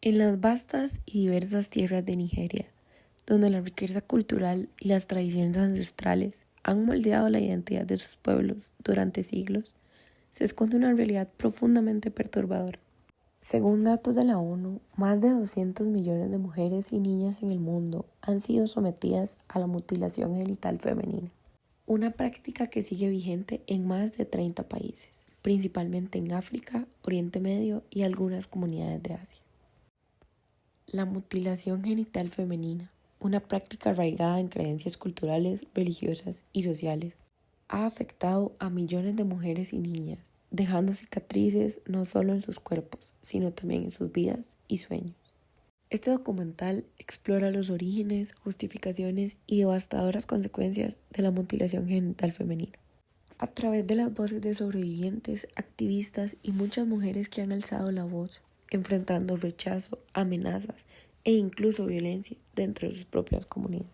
En las vastas y diversas tierras de Nigeria, donde la riqueza cultural y las tradiciones ancestrales han moldeado la identidad de sus pueblos durante siglos, se esconde una realidad profundamente perturbadora. Según datos de la ONU, más de 200 millones de mujeres y niñas en el mundo han sido sometidas a la mutilación genital femenina, una práctica que sigue vigente en más de 30 países, principalmente en África, Oriente Medio y algunas comunidades de Asia. La mutilación genital femenina, una práctica arraigada en creencias culturales, religiosas y sociales, ha afectado a millones de mujeres y niñas, dejando cicatrices no solo en sus cuerpos, sino también en sus vidas y sueños. Este documental explora los orígenes, justificaciones y devastadoras consecuencias de la mutilación genital femenina. A través de las voces de sobrevivientes, activistas y muchas mujeres que han alzado la voz, enfrentando rechazo, amenazas e incluso violencia dentro de sus propias comunidades,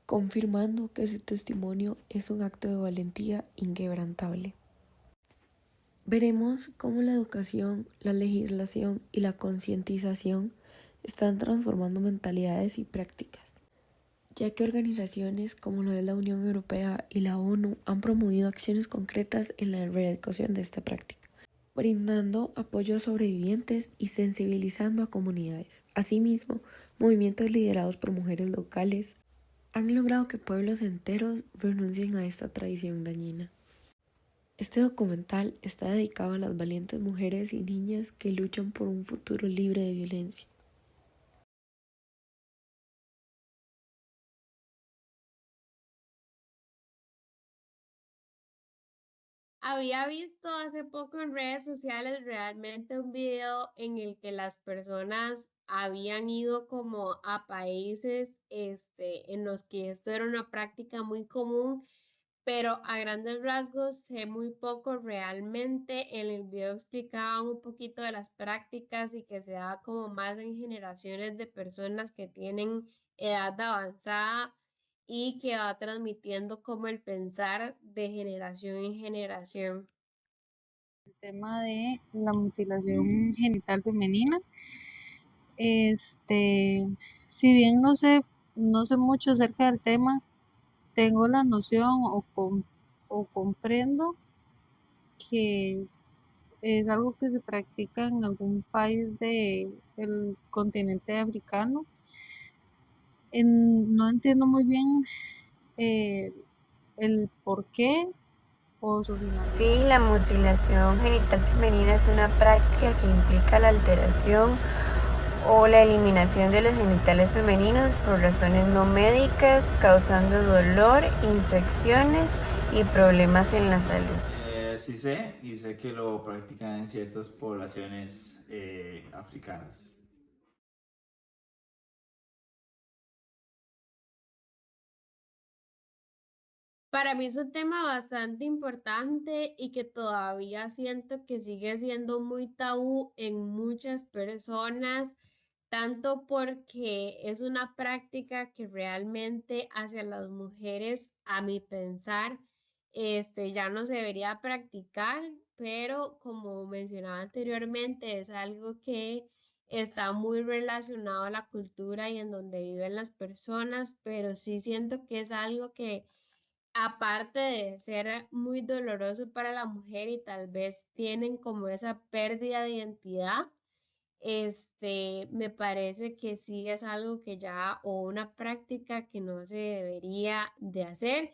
confirmando que su testimonio es un acto de valentía inquebrantable. Veremos cómo la educación, la legislación y la concientización están transformando mentalidades y prácticas, ya que organizaciones como lo de la Unión Europea y la ONU han promovido acciones concretas en la erradicación de esta práctica, brindando apoyo a sobrevivientes y sensibilizando a comunidades. Asimismo, movimientos liderados por mujeres locales han logrado que pueblos enteros renuncien a esta tradición dañina. Este documental está dedicado a las valientes mujeres y niñas que luchan por un futuro libre de violencia. Había visto hace poco en redes sociales realmente un video en el que las personas habían ido como a países en los que esto era una práctica muy común, pero a grandes rasgos sé muy poco realmente. En el video explicaban un poquito de las prácticas y que se da como más en generaciones de personas que tienen edad avanzada y que va transmitiendo como el pensar de generación en generación. Tema de la mutilación genital femenina. Este, si bien no sé mucho acerca del tema, tengo la noción o comprendo que es algo que se practica en algún país del continente africano. No entiendo muy bien eh, el por qué o su finalidad. Sí, la mutilación genital femenina es una práctica que implica la alteración o la eliminación de los genitales femeninos por razones no médicas, causando dolor, infecciones y problemas en la salud. Sí sé, y sé que lo practican en ciertas poblaciones africanas. Para mí es un tema bastante importante y que todavía siento que sigue siendo muy tabú en muchas personas, tanto porque es una práctica que realmente hacia las mujeres, a mi pensar, ya no se debería practicar, pero como mencionaba anteriormente, es algo que está muy relacionado a la cultura y en donde viven las personas, pero sí siento que es algo que aparte de ser muy doloroso para la mujer y tal vez tienen como esa pérdida de identidad, me parece que sí es algo que ya o una práctica que no se debería de hacer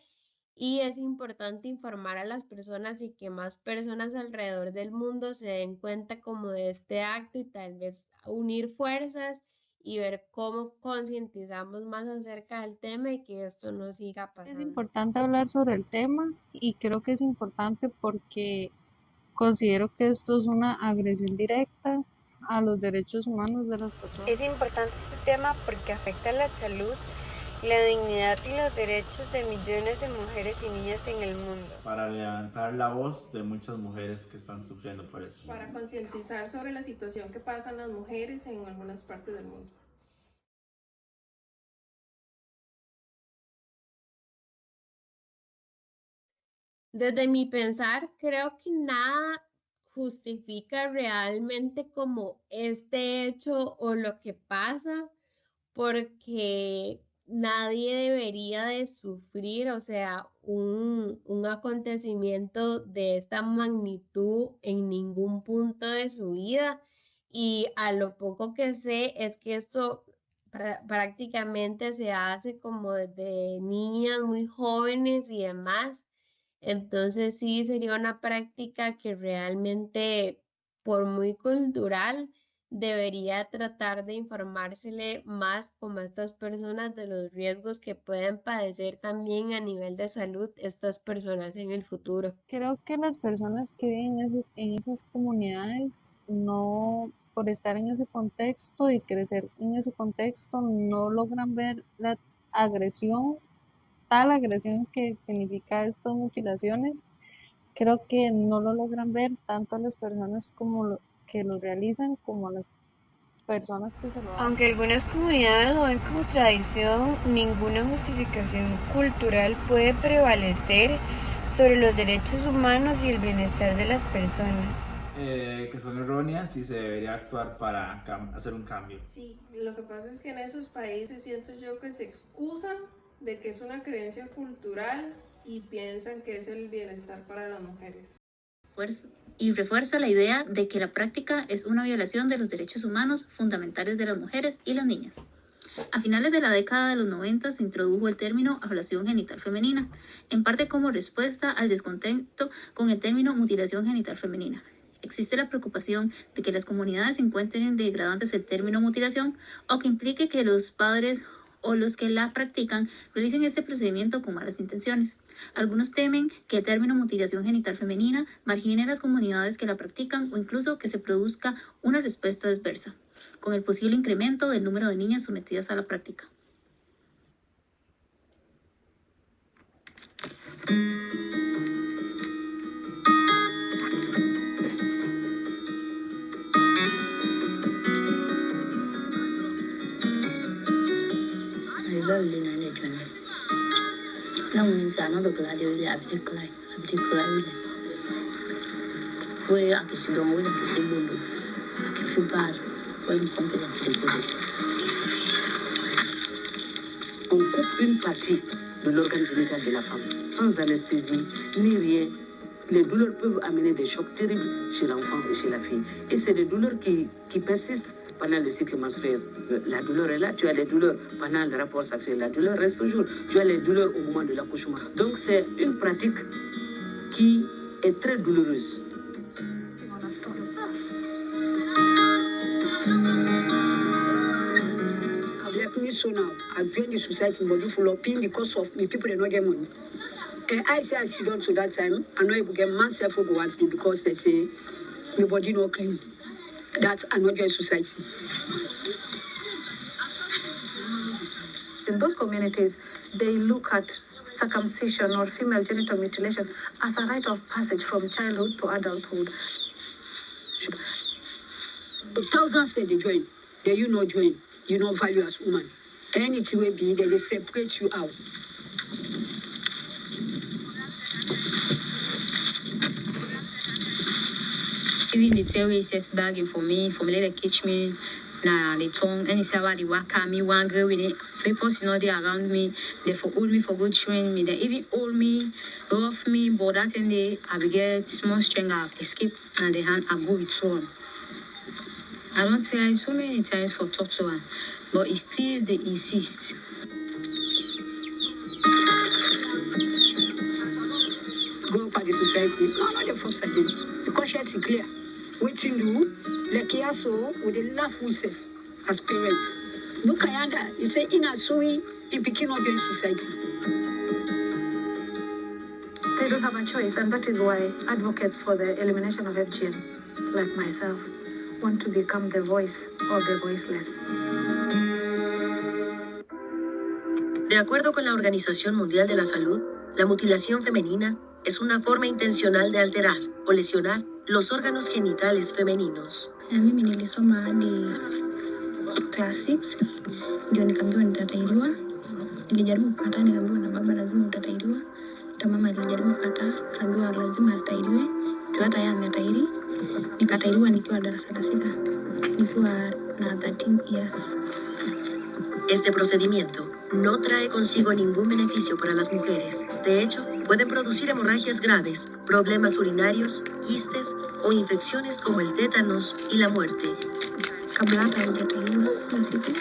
y es importante informar a las personas y que más personas alrededor del mundo se den cuenta como de este acto y tal vez unir fuerzas y ver cómo concientizamos más acerca del tema y que esto no siga Es pasando. importante hablar sobre el tema y creo que es importante porque considero que esto es una agresión directa a los derechos humanos de las personas. Es importante este tema porque afecta la salud, la dignidad y los derechos de millones de mujeres y niñas en el mundo. Para levantar la voz de muchas mujeres que están sufriendo por eso. Para concientizar sobre la situación que pasan las mujeres en algunas partes del mundo. Desde mi pensar, creo que nada justifica realmente como este hecho o lo que pasa, porque nadie debería de sufrir, o sea, un acontecimiento de esta magnitud en ningún punto de su vida. Y a lo poco que sé es que esto prácticamente se hace como desde niñas muy jóvenes y demás. Entonces sí sería una práctica que realmente, por muy cultural, debería tratar de informársele más como a estas personas de los riesgos que pueden padecer también a nivel de salud estas personas en el futuro. Creo que las personas que viven en esas comunidades, no, por estar en ese contexto y crecer en ese contexto, no logran ver la agresión, tal agresión que significa estas mutilaciones. Creo que no lo logran ver tanto a las personas que lo realizan como a las personas que se lo hacen. Aunque algunas comunidades lo ven como tradición, ninguna justificación cultural puede prevalecer sobre los derechos humanos y el bienestar de las personas. Que son erróneas y se debería actuar para hacer un cambio. Sí, lo que pasa es que en esos países siento yo que se excusan de que es una creencia cultural y piensan que es el bienestar para las mujeres. Y refuerza la idea de que la práctica es una violación de los derechos humanos fundamentales de las mujeres y las niñas. A finales de la década de los 90 se introdujo el término ablación genital femenina, en parte como respuesta al descontento con el término mutilación genital femenina. Existe la preocupación de que las comunidades encuentren degradantes el término mutilación o que implique que los padres o los que la practican realicen este procedimiento con malas intenciones. Algunos temen que el término mutilación genital femenina margine a las comunidades que la practican o incluso que se produzca una respuesta adversa, con el posible incremento del número de niñas sometidas a la práctica. On coupe une partie de l'organe génital de la femme, sans anesthésie, ni rien. Les douleurs peuvent amener des chocs terribles chez l'enfant et chez la fille. Et c'est des douleurs qui persistent pendant le cycle menstruel. La douleur est là, tu as les douleurs pendant le rapport sexuel, la douleur reste toujours. Tu as les douleurs au moment de l'accouchement. Donc c'est une pratique qui est très douloureuse. So now I joined the society body full of pain because of me people they not get money. I say I sit down to that time, I not able to get myself for go ask me because they say my body not clean. That I not join society. In those communities, they look at circumcision or female genital mutilation as a rite of passage from childhood to adulthood. Thousands say they join, they you not join, you not value as woman. Anything will be, they separate you out. Even the theory set bagging for me they catch me, nah, they tongue, and it's how they work at me, one girl with it. People, they around me, they for hold me for good train me, they even hold me, rough me, but that in the I get small strength, I escape, and the hand I go with one. I don't try so many times for talk to her, but still they insist. Go up at the society, no, not the first again. The conscience is clear. What you do, like you so, with the laugh we self as parents. No kayanda, you say in a sui, in picking up your society. They don't have a choice, and that is why advocates for the elimination of FGM, like myself, want to become the voice of the voiceless. De acuerdo con la Organización Mundial de la Salud, la mutilación femenina es una forma intencional de alterar o lesionar los órganos genitales femeninos. Mimi nilisoma hadi class 6 ndio nikaambiwa nitatairiwa. Nilijaribu kukataa, nikaambiwa na baba lazima utatairiwa. Hata mama alijaribu kukataa, akaambiwa lazima atairiwe. Ndio hata yeye ametairi. nikatahiriwa nikiwa darasa la 6 nikiwa na 13 years. Este procedimiento no trae consigo ningún beneficio para las mujeres. De hecho, pueden producir hemorragias graves, problemas urinarios, quistes o infecciones como el tétanos y la muerte. Kabla hata hujatahiriwa hiyo siku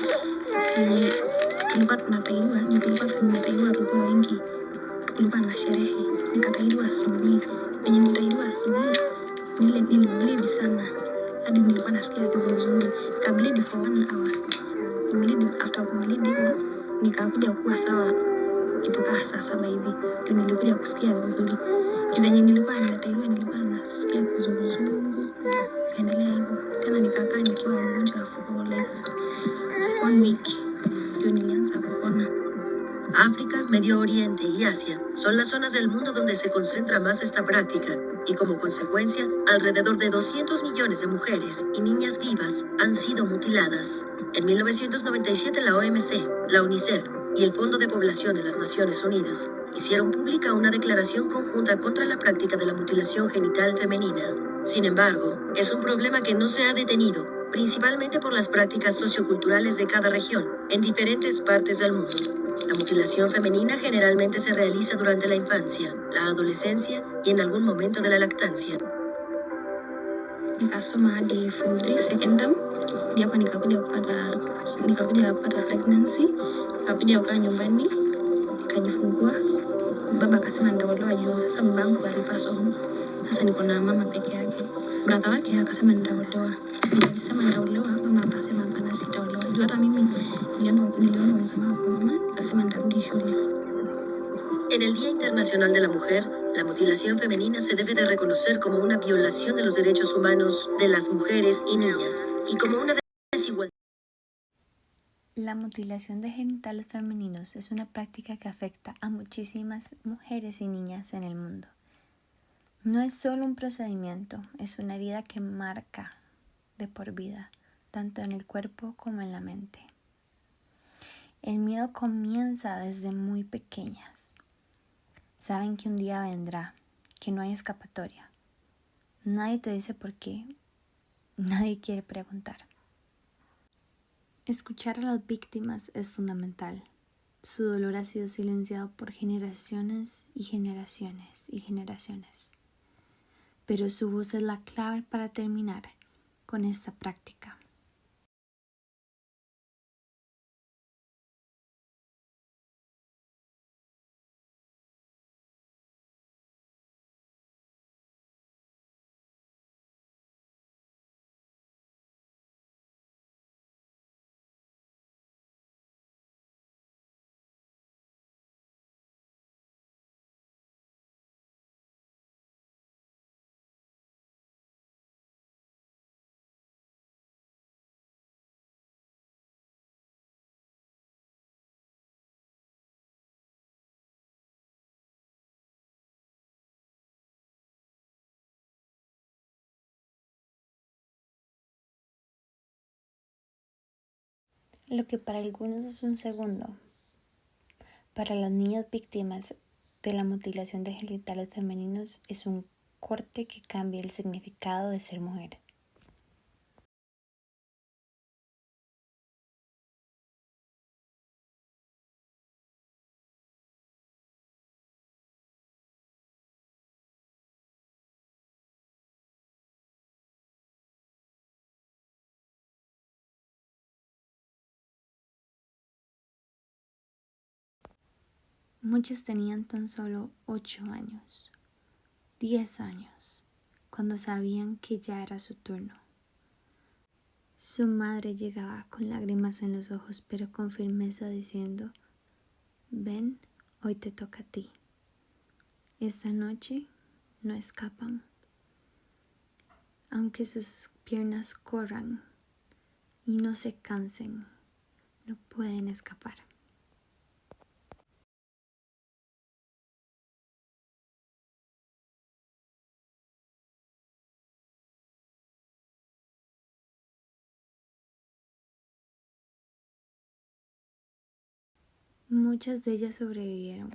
tulikuwa tunatahiriwa, tulikuwa tunatahiriwa tukiwa wengi, kulikuwa na sherehe, nikatahiriwa asubuhi. Penye nilitahiriwa asubuhi nilibleed sana hadi nilikuwa nasikia kizunguzungu, nikableed for 1 hour. After kubleed hivyo nikakuja kuwa sawa kitu kama saa 7 hivi, ndio nilikuja kusikia vizuri. Venye nilikuwa nimetahiriwa nilikuwa nasikia kizunguzungu, kaendelea hivyo tena, nikakaa nikiwa mgonjwa for like 1 week, ndio nilianza kupona. África, Medio Oriente y Asia son las zonas del mundo donde se concentra más esta práctica y como consecuencia, alrededor de 200 millones de mujeres y niñas vivas han sido mutiladas. En 1997 la OMC, la UNICEF y el Fondo de Población de las Naciones Unidas hicieron pública una declaración conjunta contra la práctica de la mutilación genital femenina. Sin embargo, es un problema que no se ha detenido, principalmente por las prácticas socioculturales de cada región, en diferentes partes del mundo. La mutilación femenina generalmente se realiza durante la infancia, la adolescencia y en algún momento de la lactancia. Nikasoma hadi form 3 second term, ndio hapa nikakuja kupata pregnancy, nikakuja kukaa nyumbani, nikajifungua. Baba akasema nitaolewa juu sasa babangu alipass on. Sasa niko na mama peke yake. Brother wake akasema nitaolewa. Nilisema nitaolewa, mama akasema hapana, sitaolewa. Juu hata mimi niliomba msamaha kwa mama, akasema nitarudi shule. En el Día Internacional de la Mujer, la mutilación femenina se debe de reconocer como una violación de los derechos humanos de las mujeres y niñas y como una desigualdad. La mutilación de genitales femeninos es una práctica que afecta a muchísimas mujeres y niñas en el mundo. No es solo un procedimiento, es una herida que marca de por vida, tanto en el cuerpo como en la mente. El miedo comienza desde muy pequeñas. Saben que un día vendrá, que no hay escapatoria. Nadie te dice por qué, nadie quiere preguntar. Escuchar a las víctimas es fundamental. Su dolor ha sido silenciado por generaciones y generaciones y generaciones. Pero su voz es la clave para terminar con esta práctica. Lo que para algunos es un segundo, para las niñas víctimas de la mutilación de genitales femeninos es un corte que cambia el significado de ser mujer. Muchas tenían tan solo 8 años, 10 años, cuando sabían que ya era su turno. Su madre llegaba con lágrimas en los ojos, pero con firmeza diciendo: ven, hoy te toca a ti. Esta noche no escapan. Aunque sus piernas corran y no se cansen, no pueden escapar. Muchas de ellas sobrevivieron,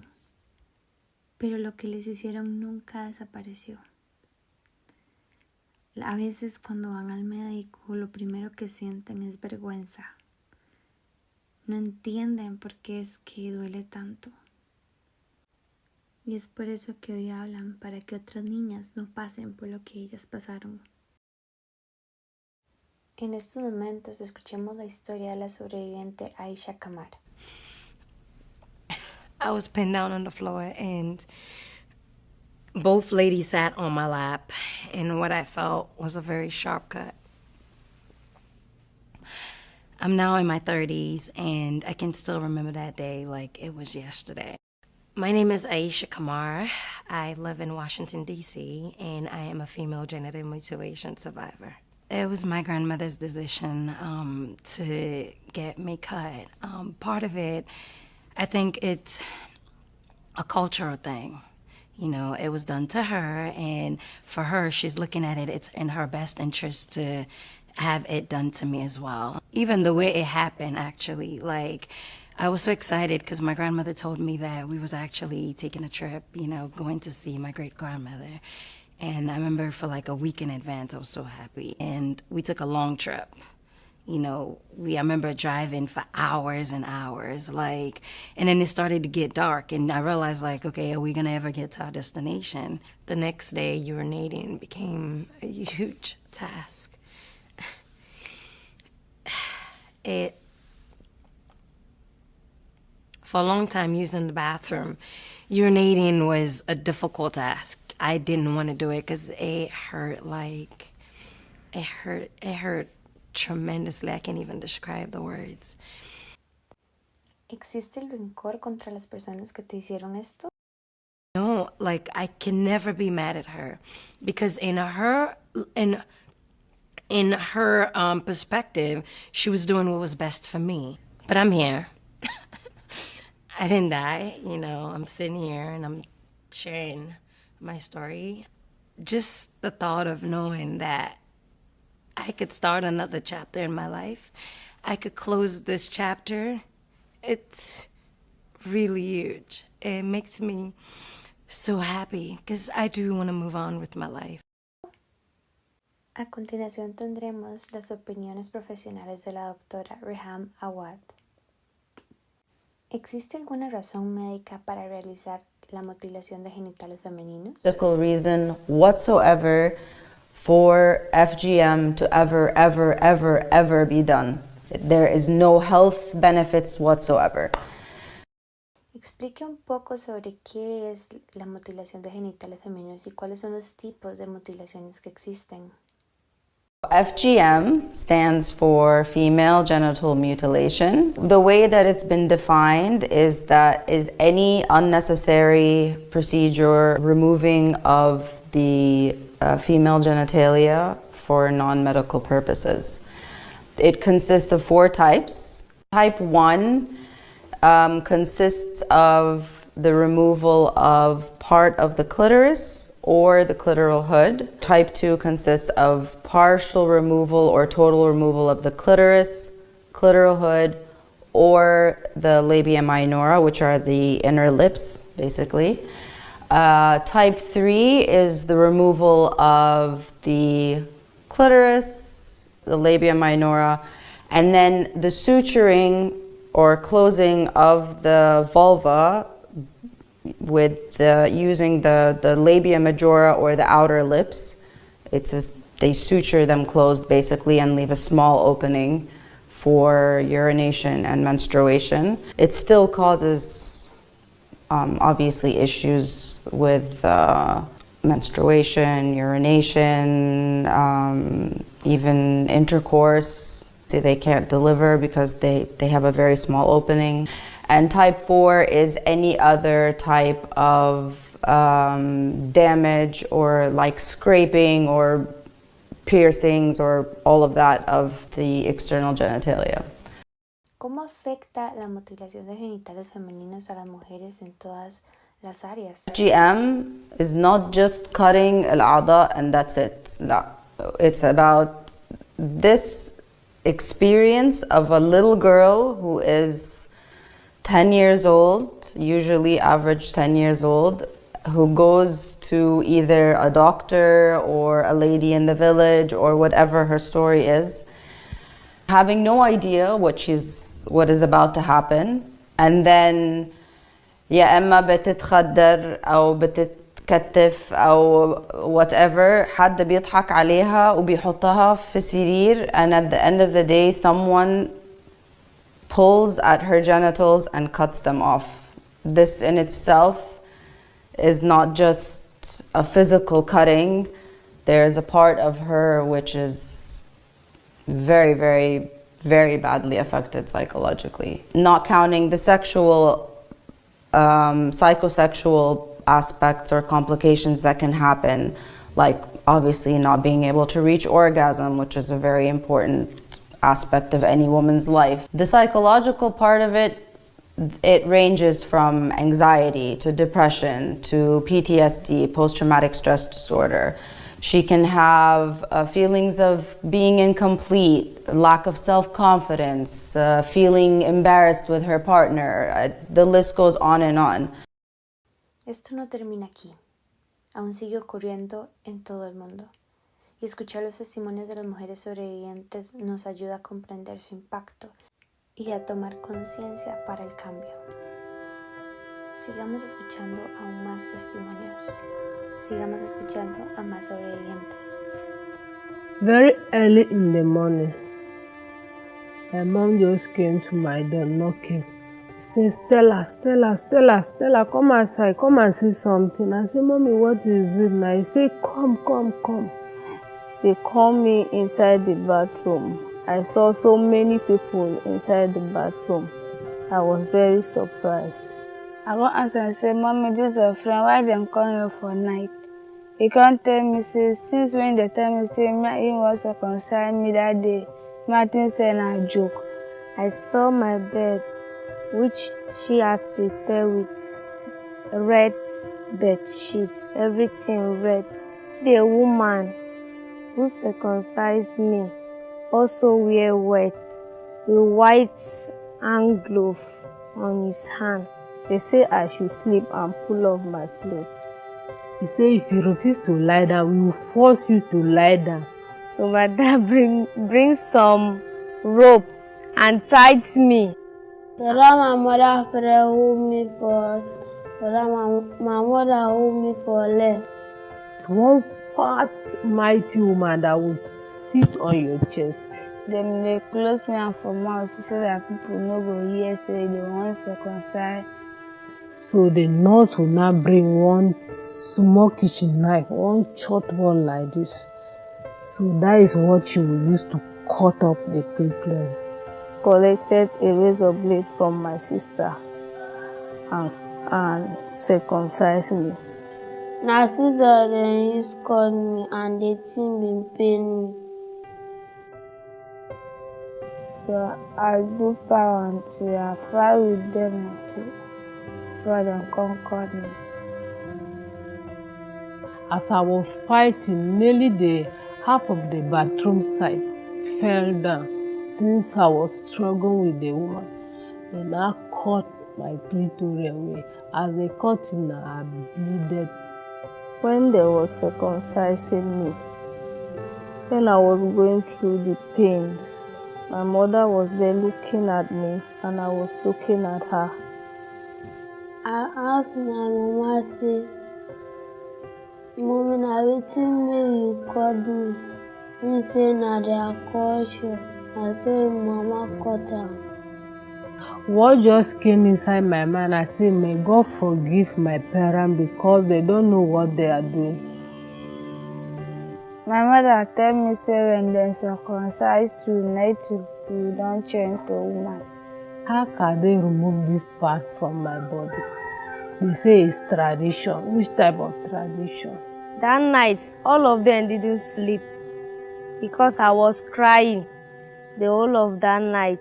pero lo que les hicieron nunca desapareció. A veces cuando van al médico lo primero que sienten es vergüenza. No entienden por qué es que duele tanto. Y es por eso que hoy hablan, para que otras niñas no pasen por lo que ellas pasaron. En estos momentos escuchemos la historia de la sobreviviente Aisha Kamar. I was pinned down on the floor and both ladies sat on my lap, and what I felt was a very sharp cut. I'm now in my 30s, and I can still remember that day like it was yesterday. My name is Aisha Kamar. I live in Washington, D.C., and I am a female genital mutilation survivor. It was my grandmother's decision to get me cut. Part of it, I think it's a cultural thing. You know, it was done to her, and for her, she's looking at it, it's in her best interest to have it done to me as well. Even the way it happened, actually, like, I was so excited because my grandmother told me that we was actually taking a trip, you know, going to see my great-grandmother. And I remember for like a week in advance, I was so happy. And we took a long trip. You know, I remember driving for hours and hours, like, and then it started to get dark, and I realized, like, okay, are we gonna ever get to our destination? The next day, urinating became a huge task. For a long time using the bathroom, urinating was a difficult task. I didn't want to do it because it hurt, like, it hurt tremendously. I can't even describe the words. ¿Existe el rencor contra las personas que te hicieron esto? No, like, I can never be mad at her because in her perspective, she was doing what was best for me. But I'm here. I didn't die, you know, I'm sitting here and I'm sharing my story. Just the thought of knowing that I could start another chapter in my life, I could close this chapter, it's really huge. It makes me so happy because I do want to move on with my life. A continuación tendremos las opiniones profesionales de la doctora Reham Awad. ¿Existe alguna razón médica para realizar la mutilación de genitales femeninos? Medical reason whatsoever for FGM to ever be done. There is no health benefits whatsoever. Explique un poco sobre qué es la mutilación de genitales femeninos y cuáles son los tipos de mutilaciones que existen. FGM stands for female genital mutilation. The way that it's been defined is that is any unnecessary procedure removing of the female genitalia for non-medical purposes. It consists of 4 types. Type 1 consists of the removal of part of the clitoris or the clitoral hood. Type 2 consists of partial removal or total removal of the clitoris, clitoral hood, or the labia minora, which are the inner lips, basically. Type 3 is the removal of the clitoris, the labia minora, and then the suturing or closing of the vulva with using the labia majora or the outer lips. They suture them closed basically and leave a small opening for urination and menstruation. It still causes obviously issues with menstruation, urination, even intercourse. They can't deliver because they have a very small opening. And type 4 is any other type of damage or like scraping or piercings or all of that of the external genitalia. ¿Cómo afecta la mutilación de genitales femeninos a las mujeres en todas las áreas? FGM is not just cutting al-a'da and that's it. No. It's about this experience of a little girl who is 10 years old, usually average 10 years old, who goes to either a doctor or a lady in the village or whatever her story is, having no idea what is about to happen, and then يا إما بتتخدر أو بتتكتف أو whatever، حد بيضحك عليها وبيحطها في سرير، and at the end of the day someone pulls at her genitals and cuts them off. This in itself is not just a physical cutting. There's a part of her which is very, very, very badly affected psychologically. Not counting the sexual, psychosexual aspects or complications that can happen, like obviously not being able to reach orgasm, which is a very important aspect of any woman's life. The psychological part of it ranges from anxiety to depression to PTSD, post-traumatic stress disorder. She can have feelings of being incomplete, lack of self-confidence, feeling embarrassed with her partner. The list goes on and on. Esto no termina aquí. Aún sigue ocurriendo en todo el mundo. Y escuchar los testimonios de las mujeres sobrevivientes nos ayuda a comprender su impacto y a tomar conciencia para el cambio. Sigamos escuchando aún más testimonios. Sigamos escuchando a más sobrevivientes. Very early in the morning, my mom just came to my door knocking. She said, Stella, Stella, Stella, Stella, come outside, come and see something. I said, Mommy, what is it now? He said, come, come, come. They called me inside the bathroom. I saw so many people inside the bathroom. I was very surprised. I go ask and say, Mommy, this is your friend, why dem come here for night? He can't tell me, say, since when they tell me, say, he was circumcised me that day, Martin said a joke. I saw my bed, which she has prepared with red bed sheets, everything red. The woman who circumcised me also wear a white hand glove on his hand. They say I should sleep and pull off my clothes. He said if you refuse to lie down, we will force you to lie down. So my dad bring some rope and tied me. My mother hold me for leg. It's one fat, mighty woman that will sit on your chest. Then they close me up for mouth so that people no go hear say they want circumcise. So the nurse will now bring one small kitchen knife, one short one like this. So that is what she will use to cut up the crippling. Collected a razor blade from my sister and circumcised me. Na scissors dem use cut me and the thing been pain me. So I do power until I fight with them before them come cut me. As I was fighting, nearly the half of the bathroom side fell down. Since I was struggling with the woman, they now cut my clitoris away. As they cut it, I bleeded. When they were circumcising me, when I was going through the pains, my mother was there looking at me and I was looking at her. I asked my mama, say, Mommy, na wetin make you cut me? He say na their culture. I say mama cut am. What just came inside my mind, I said, may God forgive my parents because they don't know what they are doing. My mother tell me say when they circumcise you don't change to woman. How can they remove this part from my body? They say it's tradition. Which type of tradition? That night, all of them didn't sleep because I was crying the whole of that night.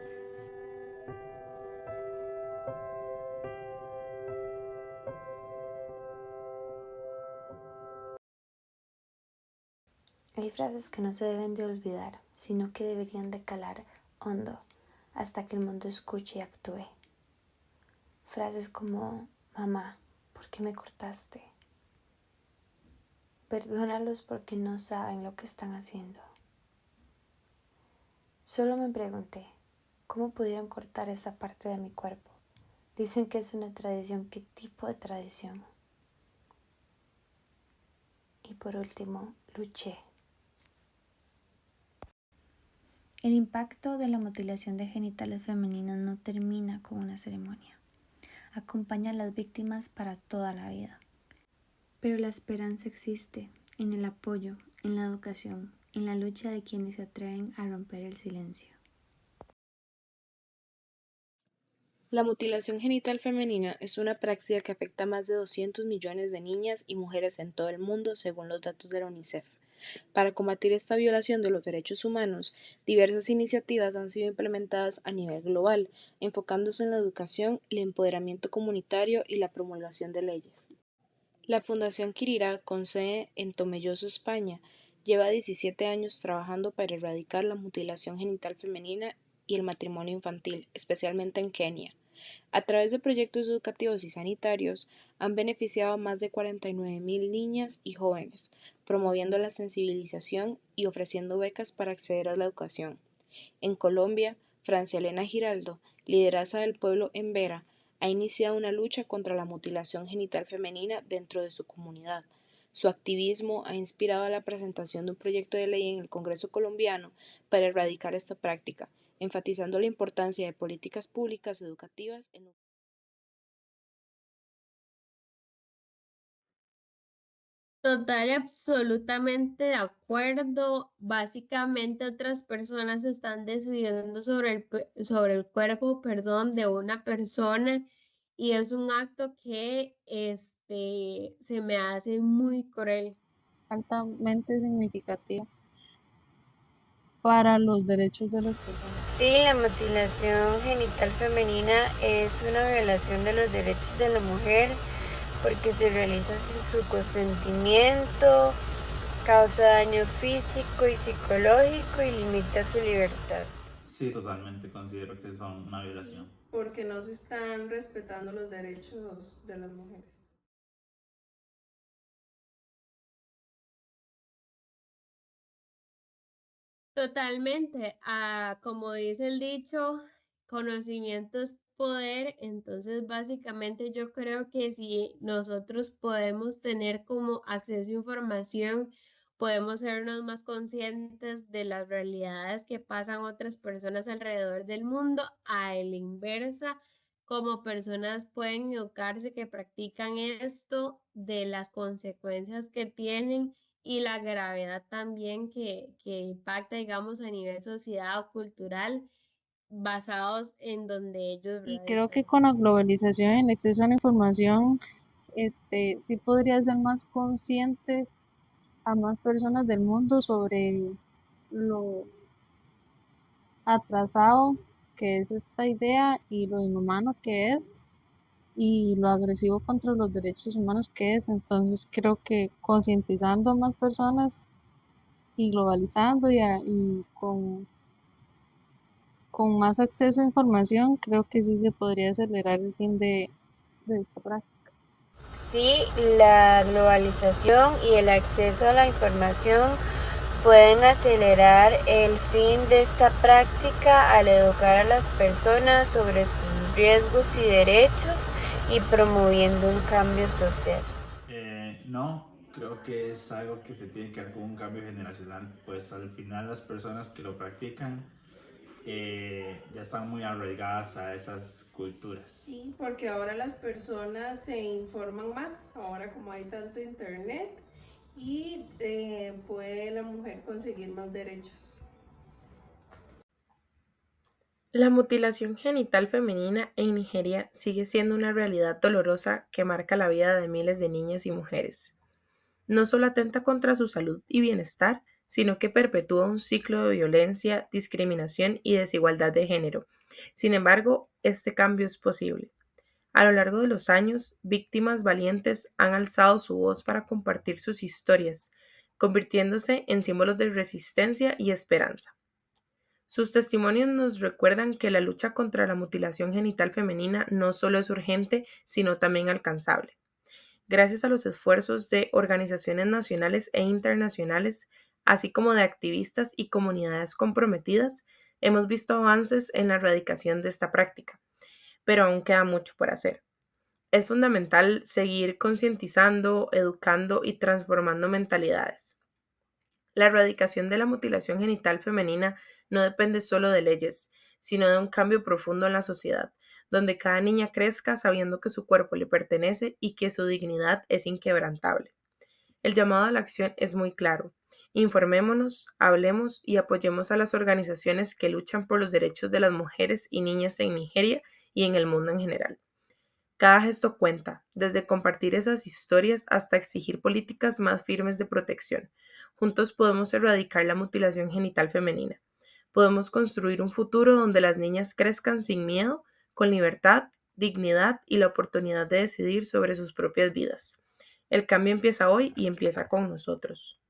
Hay frases que no se deben de olvidar, sino que deberían de calar hondo hasta que el mundo escuche y actúe. Frases como, mamá, ¿por qué me cortaste? Perdónalos porque no saben lo que están haciendo. Solo me pregunté, ¿cómo pudieron cortar esa parte de mi cuerpo? Dicen que es una tradición. ¿Qué tipo de tradición? Y por último, luché. El impacto de la mutilación de genitales femeninos no termina con una ceremonia. Acompaña a las víctimas para toda la vida. Pero la esperanza existe en el apoyo, en la educación, en la lucha de quienes se atreven a romper el silencio. La mutilación genital femenina es una práctica que afecta a más de 200 millones de niñas y mujeres en todo el mundo, según los datos de la UNICEF. Para combatir esta violación de los derechos humanos, diversas iniciativas han sido implementadas a nivel global, enfocándose en la educación, el empoderamiento comunitario y la promulgación de leyes. La Fundación Quirira, con sede en Tomelloso, España, lleva 17 años trabajando para erradicar la mutilación genital femenina y el matrimonio infantil, especialmente en Kenia. A través de proyectos educativos y sanitarios, han beneficiado a más de 49.000 niñas y jóvenes, promoviendo la sensibilización y ofreciendo becas para acceder a la educación. En Colombia, Francia Elena Giraldo, lideresa del pueblo Embera, ha iniciado una lucha contra la mutilación genital femenina dentro de su comunidad. Su activismo ha inspirado a la presentación de un proyecto de ley en el Congreso colombiano para erradicar esta práctica, enfatizando la importancia de políticas públicas educativas en Total y absolutamente de acuerdo. Básicamente otras personas están decidiendo sobre el cuerpo, perdón, de una persona y es un acto que se me hace muy cruel. Altamente significativo para los derechos de las personas. Sí, la mutilación genital femenina es una violación de los derechos de la mujer porque se realiza sin su consentimiento, causa daño físico y psicológico y limita su libertad. Sí, totalmente, considero que son una violación. Porque no se están respetando los derechos de las mujeres. Totalmente. Como dice el dicho, conocimiento es poder. Entonces, básicamente yo creo que si nosotros podemos tener como acceso a información, podemos sernos más conscientes de las realidades que pasan otras personas alrededor del mundo. A la inversa, como personas pueden educarse que practican esto, de las consecuencias que tienen y la gravedad también que impacta, digamos, a nivel sociedad o cultural, basados en donde ellos Y creo que radican. con la globalización y el acceso a la información, sí podría ser más consciente a más personas del mundo sobre lo atrasado que es esta idea y lo inhumano que es y lo agresivo contra los derechos humanos que es. Entonces creo que concientizando a más personas y globalizando y con más acceso a información, creo que sí se podría acelerar el fin de esta práctica. Sí, la globalización y el acceso a la información pueden acelerar el fin de esta práctica al educar a las personas sobre sus riesgos y derechos y promoviendo un cambio social. No, creo que es algo que se tiene que dar con un cambio generacional, pues al final las personas que lo practican ya están muy arraigadas a esas culturas. Sí, porque ahora las personas se informan más, ahora como hay tanto internet y puede la mujer conseguir más derechos. La mutilación genital femenina en Nigeria sigue siendo una realidad dolorosa que marca la vida de miles de niñas y mujeres. No solo atenta contra su salud y bienestar, sino que perpetúa un ciclo de violencia, discriminación y desigualdad de género. Sin embargo, este cambio es posible. A lo largo de los años, víctimas valientes han alzado su voz para compartir sus historias, convirtiéndose en símbolos de resistencia y esperanza. Sus testimonios nos recuerdan que la lucha contra la mutilación genital femenina no solo es urgente, sino también alcanzable. Gracias a los esfuerzos de organizaciones nacionales e internacionales, así como de activistas y comunidades comprometidas, hemos visto avances en la erradicación de esta práctica, pero aún queda mucho por hacer. Es fundamental seguir concientizando, educando y transformando mentalidades. La erradicación de la mutilación genital femenina no depende solo de leyes, sino de un cambio profundo en la sociedad, donde cada niña crezca sabiendo que su cuerpo le pertenece y que su dignidad es inquebrantable. El llamado a la acción es muy claro. Informémonos, hablemos y apoyemos a las organizaciones que luchan por los derechos de las mujeres y niñas en Nigeria y en el mundo en general. Cada gesto cuenta, desde compartir esas historias hasta exigir políticas más firmes de protección. Juntos podemos erradicar la mutilación genital femenina. Podemos construir un futuro donde las niñas crezcan sin miedo, con libertad, dignidad y la oportunidad de decidir sobre sus propias vidas. El cambio empieza hoy y empieza con nosotros.